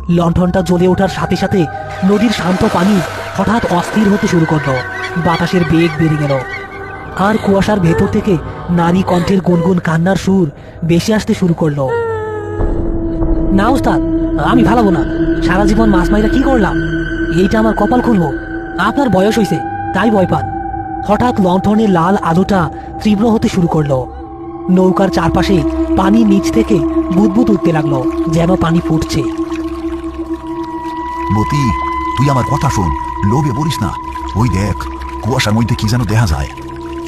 লণ্ঠনটা জ্বলে ওঠার সাথে সাথে নদীর শান্ত পানি হঠাৎ অস্থির হতে শুরু করলো। বাতাসের বেগ বেড়ে গেল, আর কুয়াশার ভেতর থেকে নারী কণ্ঠের গুনগুন কান্নার সুর বেশি আসতে শুরু করলো। না ওস্তাদ, আমি ভালাবো না। সারা জীবন মাছ মাইরা কি করলাম? এইটা আমার কপাল খুলবো। আপনার বয়স হইছে তাই ভয় পান। হঠাৎ লণ্ঠনের লাল আলোটা তীব্র হতে শুরু করলো। নৌকার চারপাশে পানির নিচ থেকে বুদবুদ উঠতে লাগলো, যেন পানি ফুটছে। মতি, তুই আমার কথা শোন, লোভে পড়িস না। ওই দেখ, কুয়াশার মধ্যে কি যেন দেখা যায়।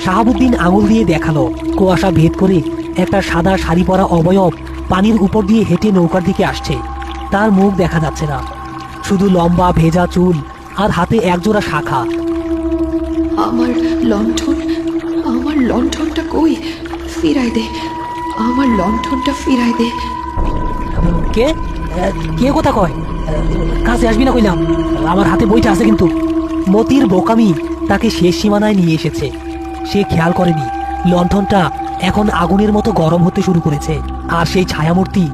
শাহাবুদ্দিন আঙুল দিয়ে দেখালো কুয়াশা ভেদ করে একটা সাদা শাড়ি পরা অবয়ব পানির উপর দিয়ে হেঁটে নৌকার দিকে আসছে। তার মুখ দেখা যাচ্ছে না, শুধু লম্বা ভেজা চুল আর হাতে একজোড়া শাখা। আমার লণ্ঠন, আমার লণ্ঠনটা কই? ফিরাই দে, আমার লণ্ঠনটা ফিরাই দে। কে কে কথা কয়? কাছে আসবি না কইলাম। আমার হাতে বইটা আছে কিন্তু। মতির বোকামি তাকে শেষ সীমানায় নিয়ে এসেছে। সে খেয়াল করেনি লণ্ঠনটা এখন আগুনের মতো গরম হতে শুরু করেছে, আর সেই ছায়ামূর্তি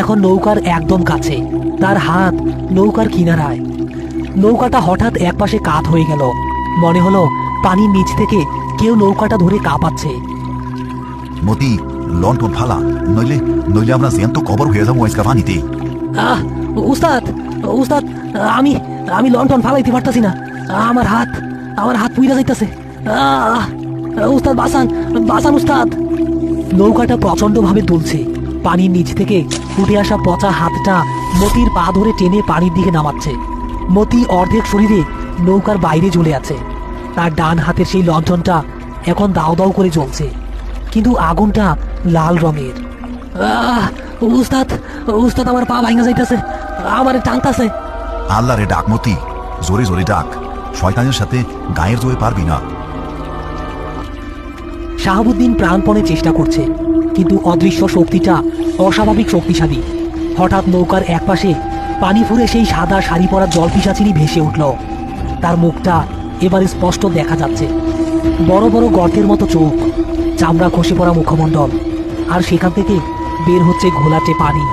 এখন নৌকার একদম কাছে, তার হাত নৌকার কিনারায়। নৌকাটা হঠাৎ একপাশে কাত হয়ে গেল। মনে হলো পানির নিচ থেকে কেউ নৌকাটা ধরে কাঁপাচ্ছে। মতি, লণ্ঠন ফালা, নইলে নইলে আমরা জ্যান্ত কবর হয়ে যাবো আজকা পানিতে। আহ উস্তাদ, উস্তাদ, আমি আমি লণ্ঠন ফালাইতে পারতাছি না। আমার হাত পুইরা যাইতাছে। উস্তাদ বাঁচান, বাঁচান উস্তাদ। নৌকাটা প্রচন্ড ভাবে দুলছে। পানির নিচ থেকে উঠে আসা পচা হাতটা মতির পা ধরে টেনে পানির দিকে নামাচ্ছে। মতি অর্ধেক শরীরে নৌকার বাইরে জ্বলে আছে। তার ডান হাতের সেই লণ্ঠনটা এখন দাও দাও করে জ্বলছে, কিন্তু আগুনটা লাল রঙের। উস্তাদ, উস্তাদ, আমার পা ভাঙা যাইতেছে, আমার টানতাছে। আল্লাহ রে ডাক মতি, জোরে জোরে ডাক। শয়তানের সাথে গায়ের জোরে পারবি না। শাহাবুদ্দিন প্রাণপণে চেষ্টা করছে, কিন্তু অদৃশ্য শক্তিটা অস্বাভাবিক শক্তিশালী। হঠাৎ নৌকার একপাশে পানি ফুরে সেই সাদা শাড়ি পরা জলপিশাচিনী ভেসে উঠল। তার মুখটা এবার স্পষ্ট দেখা যাচ্ছে, বড় বড় গর্তের মতো চোখ, চামড়া খসে পড়া মুখমণ্ডল, আর সেখান থেকে বের হচ্ছে ঘোলাটে পানি।